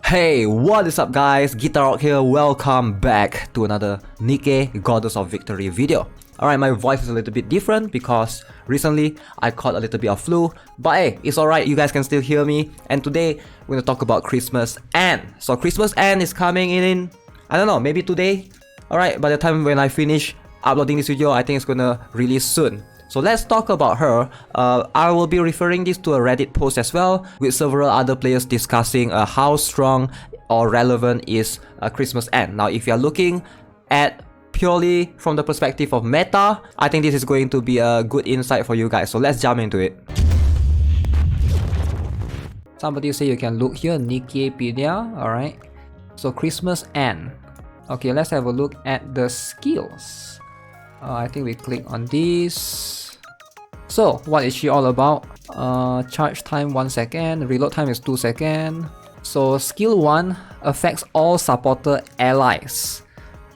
Hey, what is up guys? GuitarRock here, welcome back to another Nikke Goddess of Victory video. Alright, my voice is a little bit different because recently I caught a little bit of flu, but hey, it's alright, you guys can still hear me. And today we're gonna talk about Christmas End. So Christmas End is coming in, I don't know, maybe today? Alright, by the time when I finish uploading this video, I think it's gonna release soon. So let's talk about her. I will be referring this to a Reddit post as well, with several other players discussing how strong or relevant is Christmas End. Now, if you're looking at purely from the perspective of meta, I think this is going to be a good insight for you guys. So let's jump into it. Somebody say you can look here, Nikkepedia. Alright. So Christmas End. Okay, let's have a look at the skills. I think we click on this. So, what is she all about? Charge time 1 second, reload time is 2 seconds. So, skill 1 affects all supporter allies.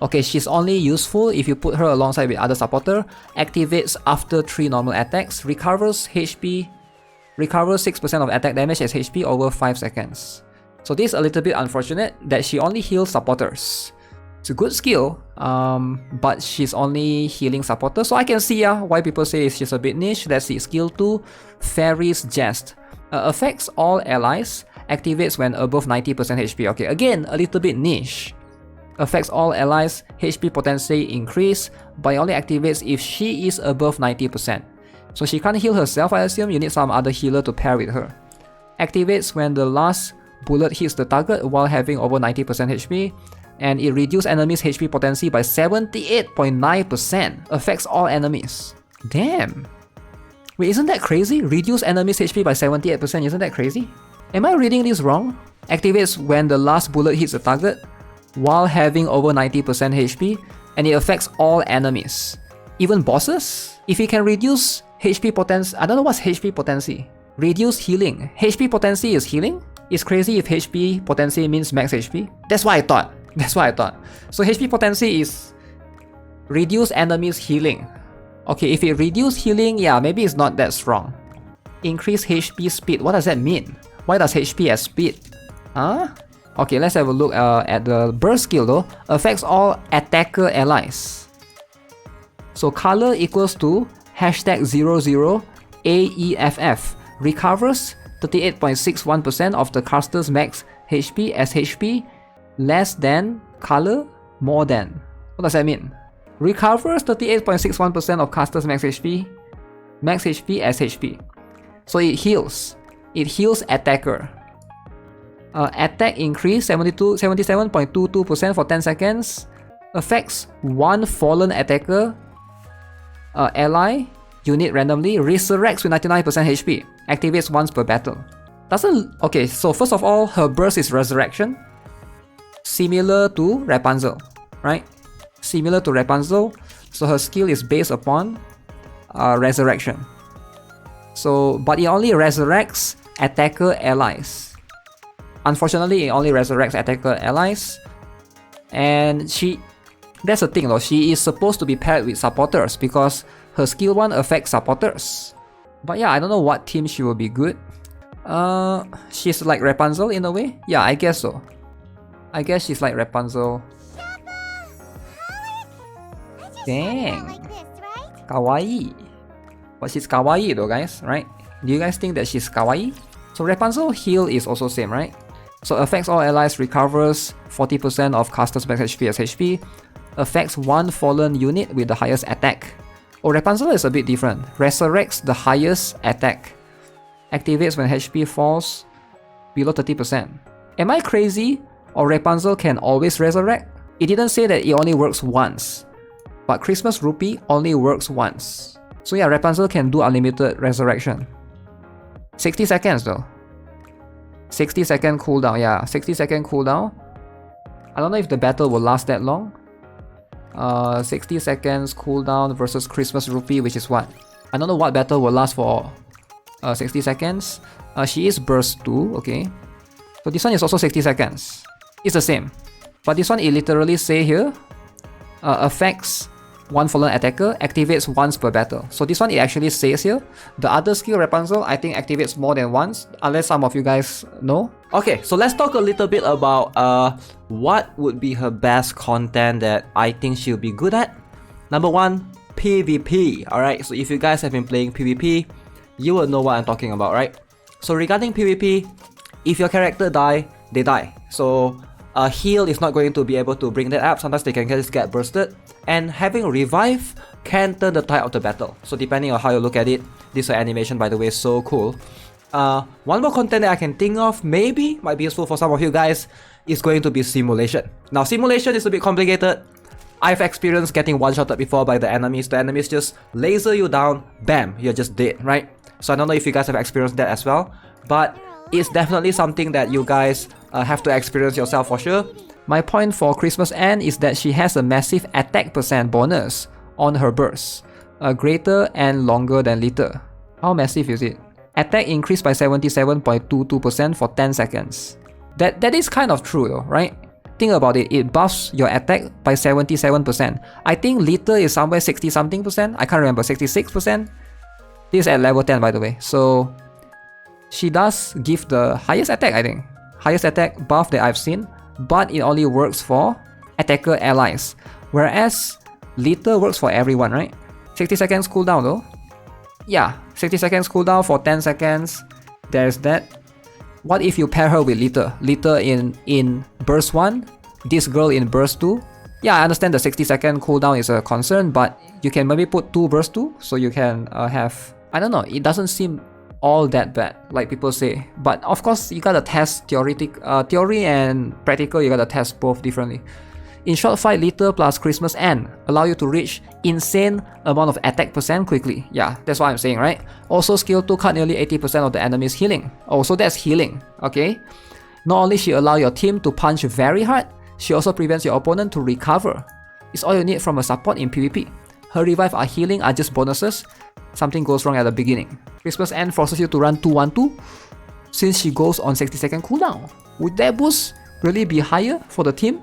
Okay, she's only useful if you put her alongside with other supporter. Activates after 3 normal attacks. Recovers 6% of attack damage as HP over 5 seconds. So, this is a little bit unfortunate that she only heals supporters. It's a good skill, but she's only healing supporters, so I can see why people say she's a bit niche. Let's see. Skill 2, Fairy's Jest. Affects all allies, activates when above 90% HP. Okay, again, a little bit niche. Affects all allies, HP potency increase, but it only activates if she is above 90%. So she can't heal herself, I assume. You need some other healer to pair with her. Activates when the last bullet hits the target while having over 90% HP. And it reduces enemies' HP potency by 78.9%. Affects all enemies. Damn. Wait, isn't that crazy? Reduce enemies' HP by 78%, isn't that crazy? Am I reading this wrong? Activates when the last bullet hits the target while having over 90% HP, and it affects all enemies. Even bosses? If it can reduce HP potency, I don't know what's HP potency. Reduce healing. HP potency is healing? It's crazy if HP potency means max HP. That's what I thought. So HP potency is reduce enemies healing. Okay, if it reduce healing, yeah, maybe it's not that strong. Increase HP speed. What does that mean? Why does HP as speed? Huh? Okay, let's have a look at the burst skill though. Affects all attacker allies. So color equals to #00AEFF. Recovers 38.61% of the caster's max HP as HP less than color more than. What does that mean? Recovers 38.61% of caster's max HP as HP. So it heals. It heals attacker. Attack increase 77.22% for 10 seconds. Affects one fallen attacker ally unit randomly. Resurrects with 99% HP. Activates once per battle. Okay, so first of all, her burst is resurrection. Similar to Rapunzel, right? Similar to Rapunzel. So her skill is based upon resurrection. So, but it only resurrects attacker allies. Unfortunately, it only resurrects attacker allies. And that's the thing though, she is supposed to be paired with supporters because her skill 1 affects supporters. But yeah, I don't know what team she will be good. She's like Rapunzel in a way? Yeah, I guess so. I guess she's like Rapunzel. Dang. Kawaii. But she's kawaii though, guys, right? Do you guys think that she's kawaii? So Rapunzel heal is also same, right? So affects all allies, recovers 40% of caster's max HP as HP. Affects one fallen unit with the highest attack. Oh, Rapunzel is a bit different. Resurrects the highest attack. Activates when HP falls below 30%. Am I crazy? Or Rapunzel can always resurrect? It didn't say that it only works once. But Christmas Rupee only works once. So yeah, Rapunzel can do unlimited resurrection. 60 seconds though. 60 second cooldown, yeah. 60 second cooldown. I don't know if the battle will last that long. 60 seconds cooldown versus Christmas Rupee, which is what? I don't know what battle will last for 60 seconds. She is burst 2, okay. So this one is also 60 seconds. It's the same. But this one, it literally say here, affects one fallen attacker activates once per battle. So this one it actually says here. The other skill, Rapunzel, I think activates more than once, unless some of you guys know. Okay, so let's talk a little bit about what would be her best content that I think she'll be good at. Number one, PvP. Alright, so if you guys have been playing PvP, you will know what I'm talking about, right? So regarding PvP, if your character die, they die. So a heal is not going to be able to bring that up. Sometimes they can just get bursted. And having revive can turn the tide of the battle. So depending on how you look at it, this animation, by the way, is so cool. One more content that I can think of, maybe might be useful for some of you guys, is going to be simulation. Now simulation is a bit complicated. I've experienced getting one-shotted before by the enemies. The enemies just laser you down, bam, you're just dead, right? So I don't know if you guys have experienced that as well, but it's definitely something that you guys have to experience yourself for sure. My point for Christmas Ann is that she has a massive attack percent bonus on her burst, greater and longer than little. How massive is it? Attack increased by 77.22% for 10 seconds. That is kind of true though, right? Think about it, it buffs your attack by 77%. I think little is somewhere 60 something percent, I can't remember, 66%. This is at level 10 by the way, so she does give the highest attack, I think. Highest attack buff that I've seen, but it only works for attacker allies. Whereas little works for everyone, right? 60 seconds cooldown though. Yeah, 60 seconds cooldown for 10 seconds. There's that. What if you pair her with little? Little in burst 1, this girl in burst 2. Yeah, I understand the 60 second cooldown is a concern, but you can maybe put 2 burst 2, so you can have... I don't know, it doesn't seem all that bad, like people say. But of course, you gotta test theory and practical, you gotta test both differently. In short fight, Little plus Christmas Ann allow you to reach insane amount of attack percent quickly. Yeah, that's what I'm saying, right? Also, skill 2 cut nearly 80% of the enemy's healing. Oh, so that's healing, okay? Not only she allow your team to punch very hard, she also prevents your opponent to recover. It's all you need from a support in PvP. Her revive or healing are just bonuses. Something goes wrong at the beginning. Christmas Ann forces you to run 2-1-2 since she goes on 60 second cooldown. Would that boost really be higher for the team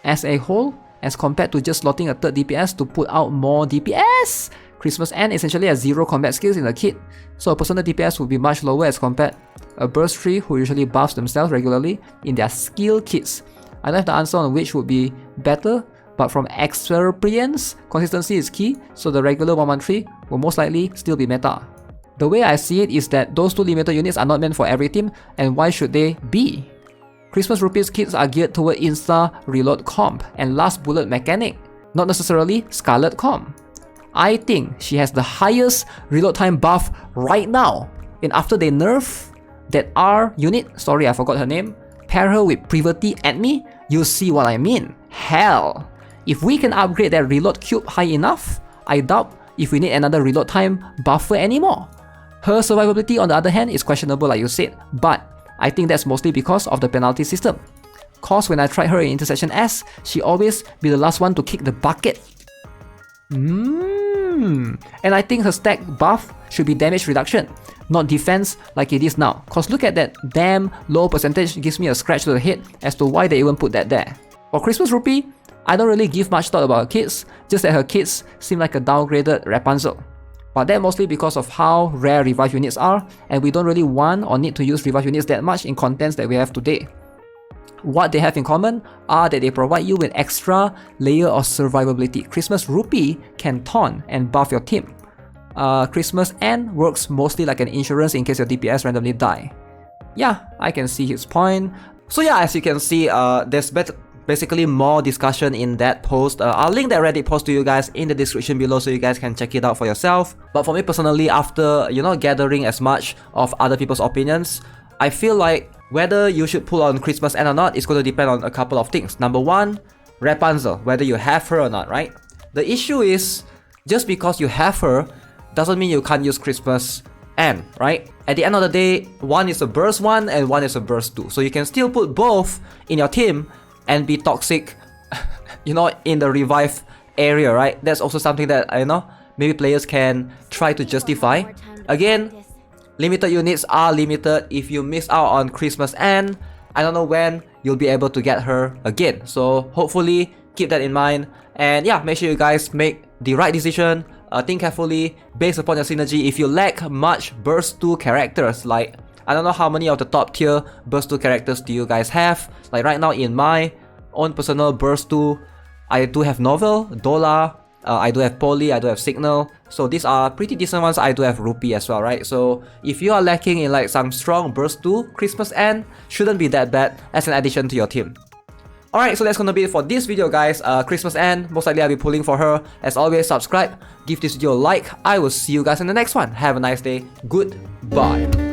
as a whole as compared to just slotting a third DPS to put out more DPS? Christmas Ann essentially has 0 combat skills in the kit, so a personal DPS would be much lower as compared a burst tree who usually buffs themselves regularly in their skill kits. I don't have the answer on which would be better, but from experience, consistency is key, so the regular 113 will most likely still be meta. The way I see it is that those 2 limited units are not meant for every team, and why should they be? Christmas Rupees kits are geared toward insta reload comp and last bullet mechanic, not necessarily Scarlet comp. I think she has the highest reload time buff right now, and after they nerf that R unit, sorry I forgot her name, pair her with Prydwen at me, you'll see what I mean. Hell, if we can upgrade that reload cube high enough, I doubt if we need another reload time buffer anymore. Her survivability on the other hand is questionable like you said, but I think that's mostly because of the penalty system. Cause when I tried her in Intersection S, she always be the last one to kick the bucket. And I think her stack buff should be damage reduction, not defense like it is now. Cause look at that damn low percentage, gives me a scratch to the head as to why they even put that there. For Christmas Rupee, I don't really give much thought about her kits, just that her kits seem like a downgraded Rapunzel. But that mostly because of how rare revive units are, and we don't really want or need to use revive units that much in contents that we have today. What they have in common are that they provide you with extra layer of survivability. Christmas Rupee can taunt and buff your team. Christmas Ann works mostly like an insurance in case your DPS randomly die. Yeah, I can see his point. So yeah, as you can see, there's basically more discussion in that post. I'll link that Reddit post to you guys in the description below so you guys can check it out for yourself. But for me personally, after gathering as much of other people's opinions, I feel like whether you should pull on Christmas Ann or not is going to depend on a couple of things. Number one, Rapunzel, whether you have her or not, right? The issue is, just because you have her doesn't mean you can't use Christmas Ann, right? At the end of the day, one is a burst 1 and one is a burst 2. So you can still put both in your team and be toxic, in the revive area, right? That's also something that, maybe players can try to justify. Again, limited units are limited. If you miss out on Christmas Ann, I don't know when you'll be able to get her again. So hopefully keep that in mind. And yeah, make sure you guys make the right decision. Think carefully based upon your synergy. If you lack much burst 2 characters, like I don't know how many of the top tier burst 2 characters do you guys have. Like right now in my own personal burst 2, I do have Novel, Dola, I do have Poly, I do have Signal. So these are pretty decent ones. I do have Rupee as well, right? So if you are lacking in like some strong burst 2, Christmas End shouldn't be that bad as an addition to your team. Alright, so that's gonna be it for this video, guys. Christmas End, most likely I'll be pulling for her. As always, subscribe, give this video a like. I will see you guys in the next one. Have a nice day. Goodbye.